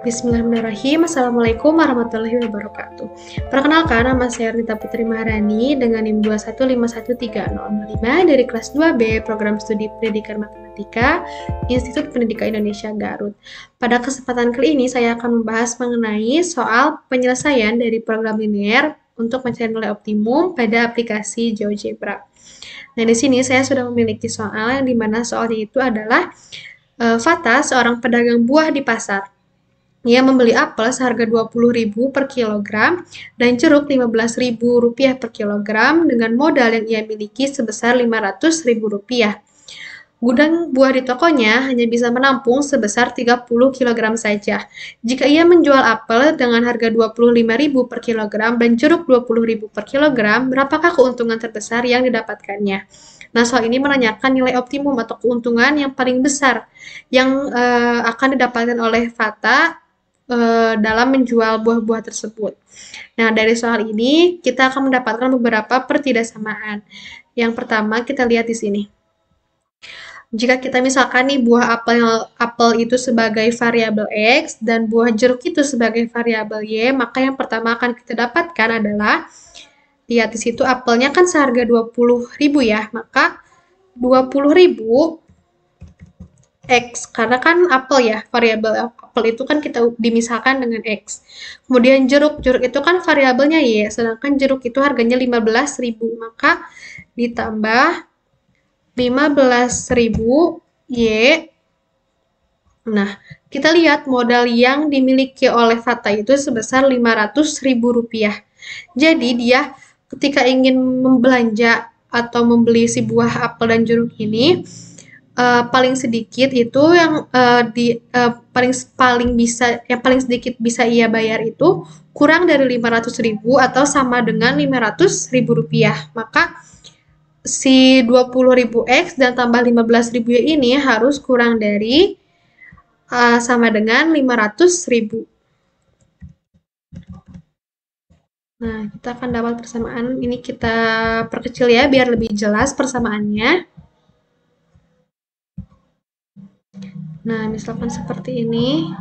Bismillahirrahmanirrahim. Assalamualaikum warahmatullahi wabarakatuh. Perkenalkan, nama saya Rita Putri Maharani dengan NIM 2151305 dari kelas 2B Program Studi Pendidikan Matematika Institut Pendidikan Indonesia Garut. Pada kesempatan kali ini saya akan membahas mengenai soal penyelesaian dari program linear untuk mencari nilai optimum pada aplikasi GeoGebra. Nah, di sini saya sudah memiliki soal yang dimana soalnya itu adalah Fata, seorang pedagang buah di pasar. Ia membeli apel seharga Rp20.000 per kilogram dan jeruk Rp15.000 per kilogram dengan modal yang ia miliki sebesar Rp500.000. Gudang buah di tokonya hanya bisa menampung sebesar 30 kg saja. Jika ia menjual apel dengan harga Rp25.000 per kilogram dan jeruk Rp20.000 per kilogram, berapakah keuntungan terbesar yang didapatkannya? Nah, soal ini menanyakan nilai optimum atau keuntungan yang paling besar yang akan didapatkan oleh Fata dalam menjual buah-buah tersebut. Nah, dari soal ini kita akan mendapatkan beberapa pertidaksamaan. Yang pertama, kita lihat di sini. Jika kita misalkan nih buah apel itu sebagai variabel X dan buah jeruk itu sebagai variabel Y, maka yang pertama akan kita dapatkan adalah, lihat di situ apelnya kan seharga Rp20.000 ya, maka Rp20.000 X, karena kan apel ya, variabel apel itu kan kita dimisahkan dengan X. Kemudian jeruk itu kan variabelnya Y, sedangkan jeruk itu harganya Rp15.000, maka ditambah Rp15.000 Y. Nah, kita lihat modal yang dimiliki oleh Fata itu sebesar Rp500.000. Jadi dia ketika ingin membelanja atau membeli si buah apel dan jeruk ini, paling sedikit itu yang paling sedikit bisa ia bayar itu kurang dari Rp500.000 atau sama dengan Rp500.000. Maka si Rp20.000 X dan tambah Rp15.000 ini harus kurang dari sama dengan Rp500.000. Nah, kita akan dapat persamaan ini, kita perkecil ya biar lebih jelas persamaannya. Nah, misalkan seperti ini.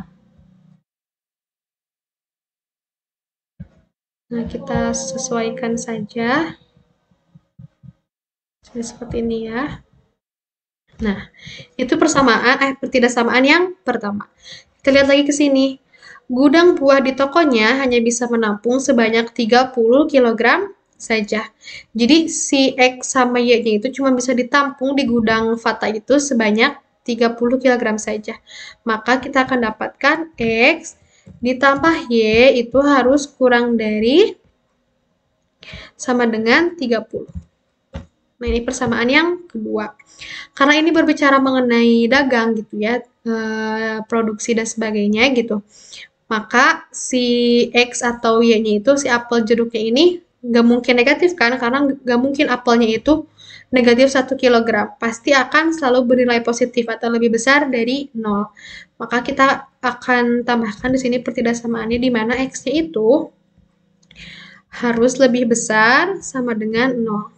Nah, kita sesuaikan saja. Seperti ini ya. Nah, itu pertidaksamaan yang pertama. Kita lihat lagi ke sini. Gudang buah di tokonya hanya bisa menampung sebanyak 30 kg saja. Jadi si X sama Y-nya itu cuma bisa ditampung di gudang Fata itu sebanyak 30 kg saja. Maka kita akan dapatkan X ditambah Y itu harus kurang dari sama dengan 30. Nah, ini persamaan yang kedua. Karena ini berbicara mengenai dagang gitu ya, produksi dan sebagainya gitu. Maka si X atau Y-nya itu, si apel jeruknya ini nggak mungkin negatif kan, karena nggak mungkin apelnya itu negatif 1 kg. Pasti akan selalu bernilai positif atau lebih besar dari 0. Maka kita akan tambahkan di sini pertidaksamaannya di mana X-nya itu harus lebih besar sama dengan 0.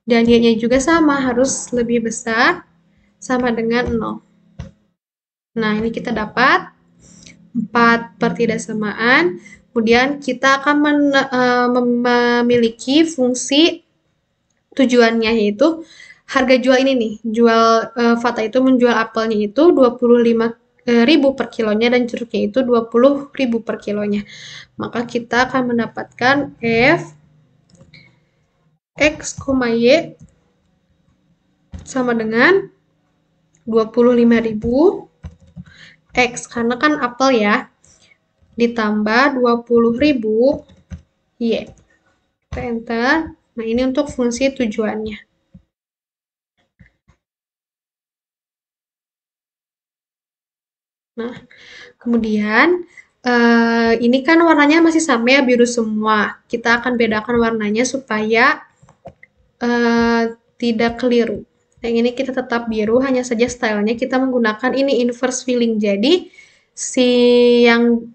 Dan Y-nya juga sama, harus lebih besar sama dengan 0. Nah, ini kita dapat 4 pertidaksamaan. Kemudian kita akan memiliki fungsi tujuannya, yaitu harga jual ini nih. Fata itu menjual apelnya itu Rp25.000 per kilonya dan jeruknya itu Rp20.000 per kilonya. Maka kita akan mendapatkan F X, Y sama dengan 25.000 X, karena kan apel ya, ditambah 20.000 Y. Kita enter. Nah, ini untuk fungsi tujuannya. Nah, kemudian ini kan warnanya masih sama ya, biru semua. Kita akan bedakan warnanya supaya tidak keliru. Yang ini kita tetap biru, hanya saja stylenya kita menggunakan ini inverse filling. Jadi si yang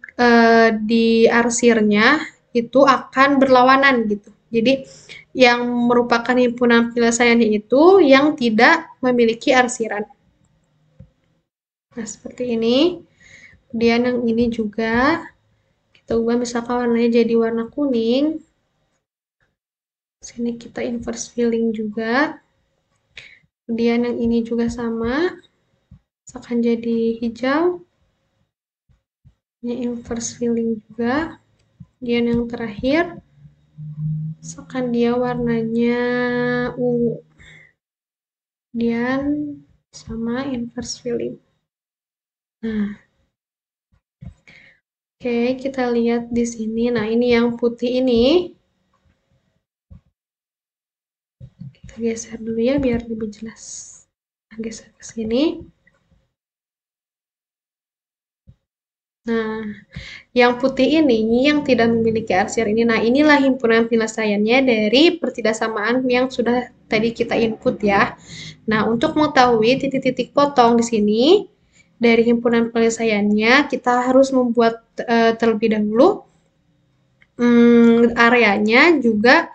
di arsirnya itu akan berlawanan gitu. Jadi yang merupakan himpunan penyelesaiannya itu yang tidak memiliki arsiran. Nah, seperti ini. Kemudian yang ini juga kita ubah misalkan warnanya jadi warna kuning. Sini kita inverse filling juga. Kemudian yang ini juga sama, misalkan jadi hijau. Ini inverse filling juga. Kemudian yang terakhir, misalkan dia warnanya ungu. Kemudian sama inverse filling. Nah, oke, kita lihat di sini. Nah, ini yang putih ini. Kita geser dulu ya biar lebih jelas. Nah, geser ke sini. Nah, yang putih ini yang tidak memiliki arsir ini. Nah, inilah himpunan penyelesaiannya dari pertidaksamaan yang sudah tadi kita input ya. Nah, untuk mengetahui titik-titik potong di sini dari himpunan penyelesaiannya, kita harus membuat terlebih dahulu areanya juga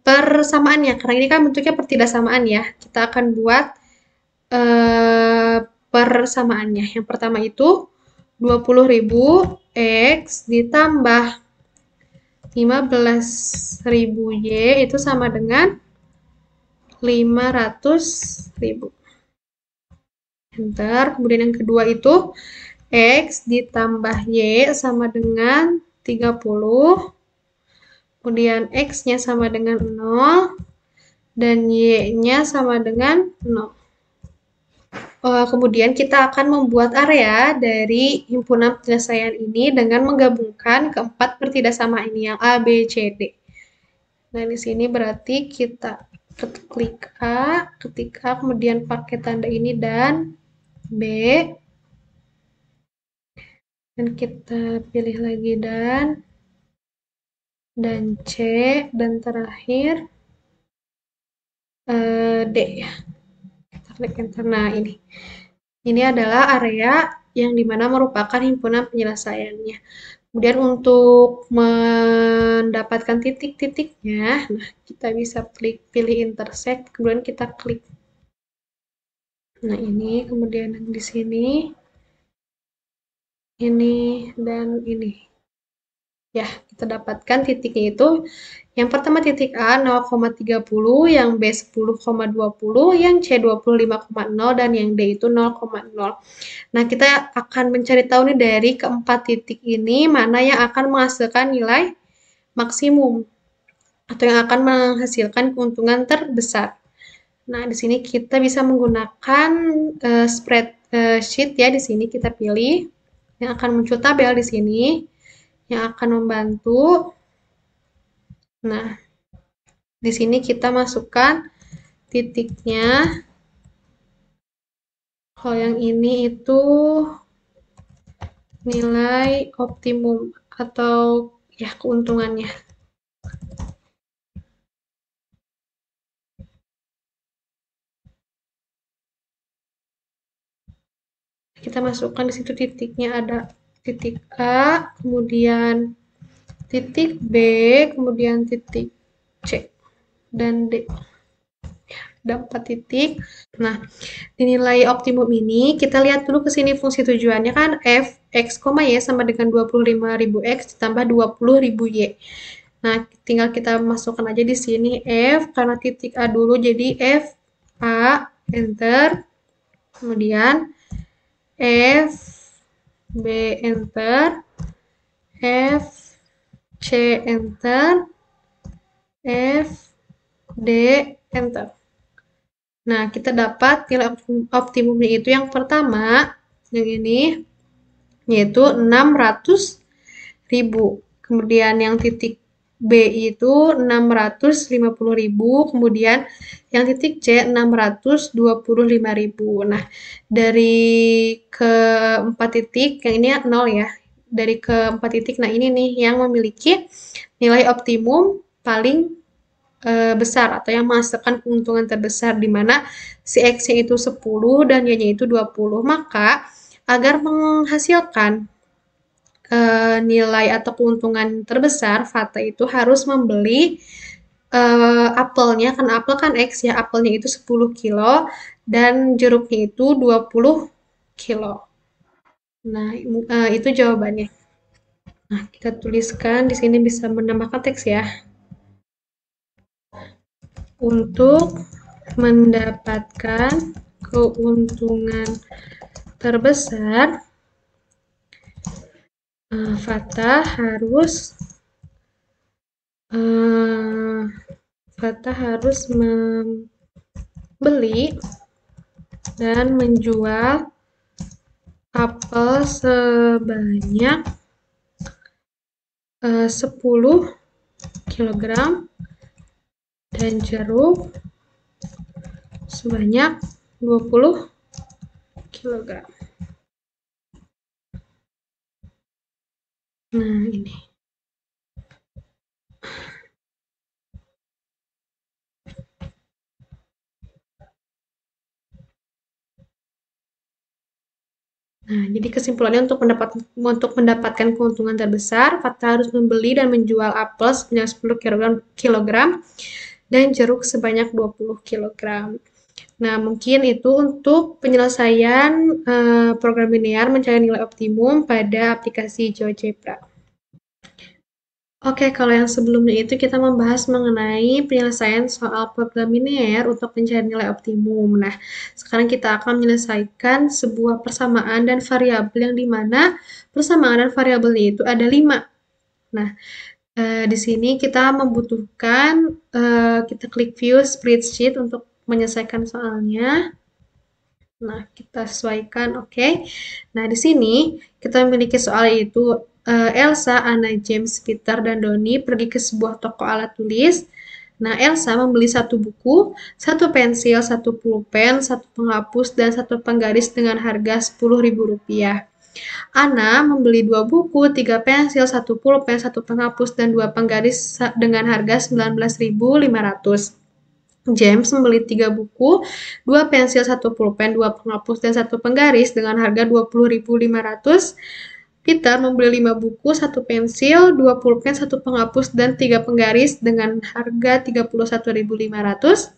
persamaannya. Karena ini kan bentuknya pertidaksamaan ya. Kita akan buat persamaannya. Yang pertama itu 20.000 X ditambah 15.000 Y itu sama dengan 500.000. Enter. Kemudian yang kedua itu X ditambah Y sama dengan 30. Kemudian X-nya sama dengan 0. Dan Y-nya sama dengan 0. Kemudian kita akan membuat area dari himpunan penyelesaian ini dengan menggabungkan keempat pertidaksamaan ini yang A, B, C, D. Nah, di sini berarti kita klik A, ketik A, kemudian pakai tanda ini dan B. Dan kita pilih lagi dan C, dan terakhir D ya. Kita klik enter. Nah, ini adalah area yang dimana merupakan himpunan penyelesaiannya. Kemudian untuk mendapatkan titik-titiknya, nah kita bisa pilih intersect, kemudian kita klik. Nah ini, kemudian di sini, ini, dan ini. Ya, kita dapatkan titiknya itu. Yang pertama titik A 0,30, yang B 10,20, yang C 25,0, dan yang D itu 0,0. Nah, kita akan mencari tahu nih dari keempat titik ini mana yang akan menghasilkan nilai maksimum atau yang akan menghasilkan keuntungan terbesar. Nah, di sini kita bisa menggunakan spreadsheet ya. Di sini kita pilih yang akan muncul tabel di sini yang akan membantu. Nah, di sini kita masukkan titiknya. Kalau yang ini itu nilai optimum atau ya keuntungannya. Kita masukkan di situ titiknya, ada titik A, kemudian titik B, kemudian titik C, dan D. Ada 4 titik. Nah, di nilai optimum ini, kita lihat dulu ke sini fungsi tujuannya kan F, X, Y sama dengan 25.000 X ditambah 20.000 Y. Nah, tinggal kita masukkan aja di sini F, karena titik A dulu, jadi F, A, enter. Kemudian F, B, enter. F, C, enter. F, D, enter. Nah, kita dapat nilai optimumnya itu yang pertama, yang ini, yaitu 600.000. Kemudian yang titik B itu 650.000, kemudian yang titik C 625.000. Nah, dari keempat titik, yang ini 0 ya, dari keempat titik, nah ini nih yang memiliki nilai optimum paling besar atau yang menghasilkan keuntungan terbesar, di mana si X-nya itu 10 dan Y-nya itu 20. Maka agar menghasilkan nilai atau keuntungan terbesar, Fata itu harus membeli apelnya, karena apel kan X ya, apelnya itu 10 kilo dan jeruknya itu 20 kilo. Nah, itu jawabannya. Nah, kita tuliskan di sini bisa menambahkan teks ya. Untuk mendapatkan keuntungan terbesar, Fatah harus membeli dan menjual apel sebanyak 10 kg dan jeruk sebanyak 20 kg. Nah, ini. Nah, jadi kesimpulannya untuk mendapatkan keuntungan terbesar, Fatah harus membeli dan menjual apel sebanyak 10 kg dan jeruk sebanyak 20 kg. Nah, mungkin itu untuk penyelesaian program linear mencari nilai optimum pada aplikasi GeoGebra. Oke, kalau yang sebelumnya itu kita membahas mengenai penyelesaian soal program linear untuk mencari nilai optimum. Nah, sekarang kita akan menyelesaikan sebuah persamaan dan variabel yang dimana persamaan dan variabelnya itu ada 5. Nah, di sini kita membutuhkan, kita klik view spreadsheet untuk menyelesaikan soalnya. Nah, kita sesuaikan, oke. Nah, di sini kita memiliki soal yaitu Elsa, Anna, James, Peter, dan Doni pergi ke sebuah toko alat tulis. Nah, Elsa membeli 1 buku, 1 pensil, 1 pulpen, 1 penghapus, dan 1 penggaris dengan harga Rp10.000. Anna membeli 2 buku, 3 pensil, 1 pulpen, 1 penghapus, dan 2 penggaris dengan harga Rp19.500. James membeli 3 buku, 2 pensil, 1 pulpen, 2 penghapus, dan 1 penggaris dengan harga Rp20.500. Peter membeli 5 buku, 1 pensil, 2 pulpen, 1 penghapus, dan 3 penggaris dengan harga Rp31.500.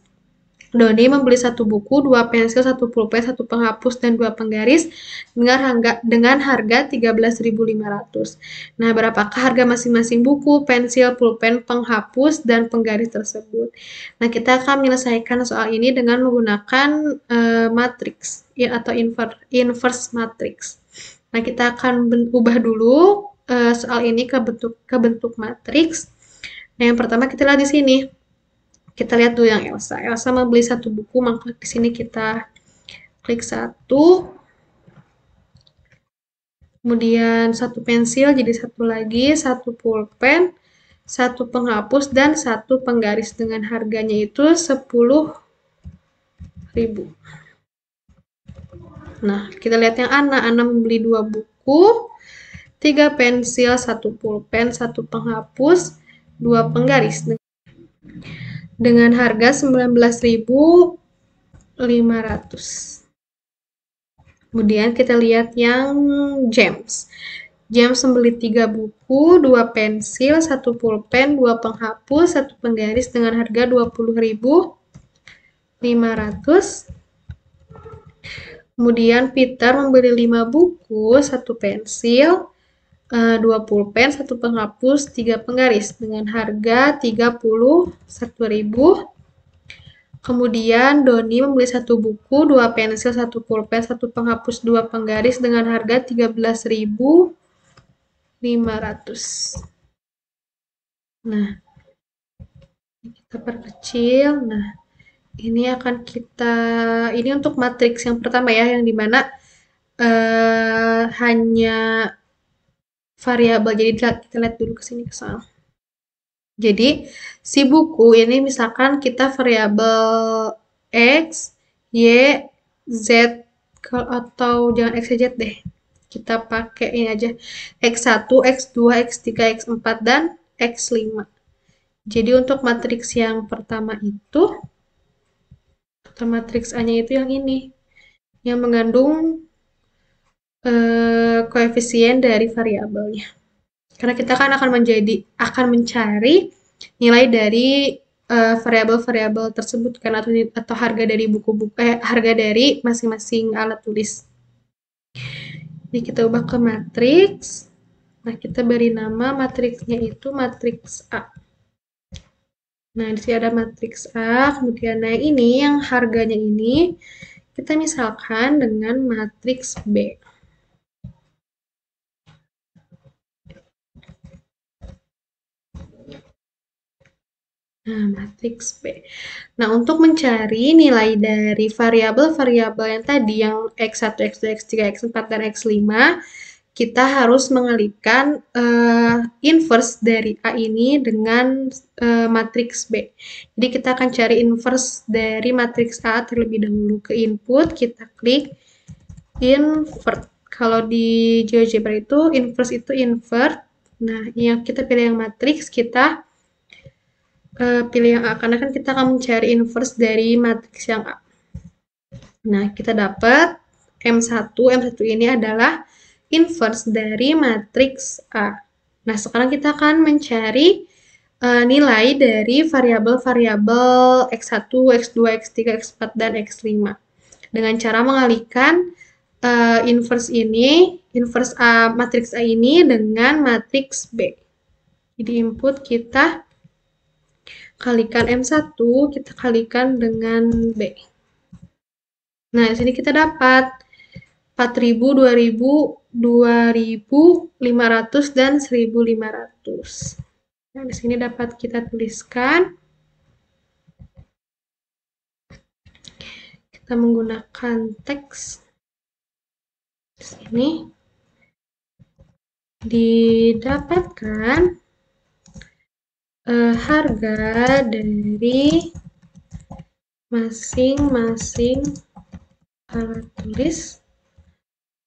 Doni membeli 1 buku, 2 pensil, 1 pulpen, 1 penghapus, dan 2 penggaris dengan harga Rp13.500. Nah, berapakah harga masing-masing buku, pensil, pulpen, penghapus, dan penggaris tersebut? Nah, kita akan menyelesaikan soal ini dengan menggunakan matriks ya, atau inverse matrix. Nah, kita akan ubah dulu soal ini ke bentuk matriks. Nah, yang pertama kita lihat di sini. Kita lihat dulu yang Elsa. Elsa membeli 1 buku, maka di sini kita klik 1. Kemudian 1 pensil jadi 1 lagi, 1 pulpen, 1 penghapus, dan 1 penggaris dengan harganya itu Rp10.000. Nah, kita lihat yang Anna. Anna membeli 2 buku, 3 pensil, 1 pulpen, 1 penghapus, 2 penggaris dengan harga Rp19.500. Kemudian kita lihat yang James. James membeli 3 buku, 2 pensil, 1 pulpen, 2 penghapus, 1 penggaris dengan harga Rp20.500. Kemudian Peter membeli 5 buku, 1 pensil, 2 pulpen, 1 penghapus, 3 penggaris dengan harga Rp31.000. Kemudian Doni membeli 1 buku, 2 pensil, 1 pulpen, 1 penghapus, 2 penggaris dengan harga Rp13.500. Nah, kita perkecil. Nah, ini untuk matriks yang pertama ya, yang dimana hanya variabel. Jadi kita lihat dulu ke sini ke soal. Jadi si buku ini misalkan kita variabel X, Y, Z, atau jangan X, Y, Z deh. Kita pakai ini aja. X1, X2, X3, X4, dan X5. Jadi untuk matriks yang pertama itu, atau matriks A-nya itu yang ini. Yang mengandung koefisien dari variabelnya. Karena kita kan akan mencari nilai dari variabel-variabel tersebut kan, atau harga dari harga dari masing-masing alat tulis. Jadi kita ubah ke matriks. Nah, kita beri nama matriksnya itu matriks A. Nah, di sini ada matriks A, kemudian nah ini yang harganya ini kita misalkan dengan matriks B. Nah, matriks B. Nah, untuk mencari nilai dari variabel-variabel yang tadi, yang X1, X2, X3, X4, dan X5, kita harus mengalihkan inverse dari A ini dengan matriks B. Jadi kita akan cari inverse dari matriks A terlebih dahulu. Ke input, kita klik invert. Kalau di GeoGebra itu inverse itu invert. Nah, yang kita pilih yang matriks, kita pilih yang A, karena kan kita akan mencari inverse dari matriks yang A. Nah, kita dapat M1. M1 ini adalah inverse dari matriks A. Nah, sekarang kita akan mencari nilai dari variabel-variabel X1, X2, X3, X4, dan X5. Dengan cara mengalihkan inverse ini, inverse A, matriks A ini dengan matriks B. Jadi input kita kalikan M1, kita kalikan dengan B. Nah, di sini kita dapat 4.000, 2.000, 2.500, dan 1.500. Nah, di sini dapat kita tuliskan. Kita menggunakan teks. Di sini didapatkan harga dari masing-masing alat tulis.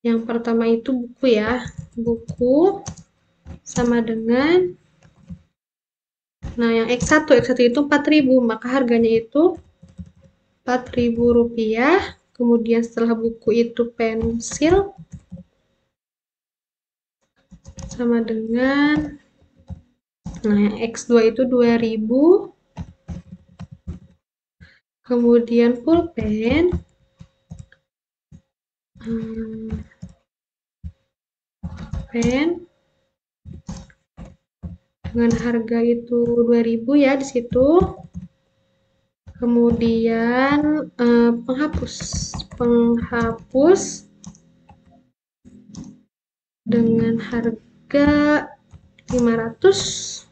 Yang pertama itu buku ya. Buku sama dengan, nah yang X1 itu 4.000, maka harganya itu Rp4.000. Kemudian setelah buku itu pensil sama dengan, nah yang X2 itu 2.000. Kemudian pulpen dengan harga itu 2.000 ya di situ. Kemudian penghapus dengan harga 500.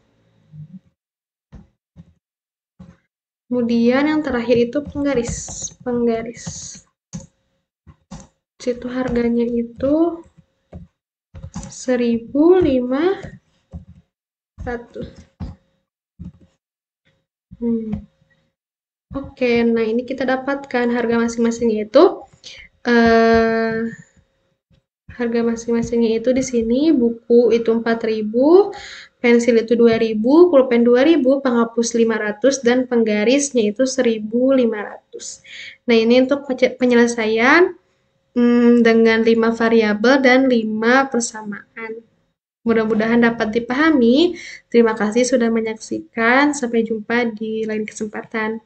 Kemudian yang terakhir itu penggaris. Situ harganya itu 1.500. Oke, nah ini kita dapatkan harga masing-masingnya itu. Harga masing-masingnya itu di sini, buku itu 4.000, pensil itu 2.000, pulpen 2.000, penghapus 500, dan penggarisnya itu 1.500. Nah, ini untuk penyelesaian dengan 5 variabel dan 5 persamaan. Mudah-mudahan dapat dipahami. Terima kasih sudah menyaksikan. Sampai jumpa di lain kesempatan.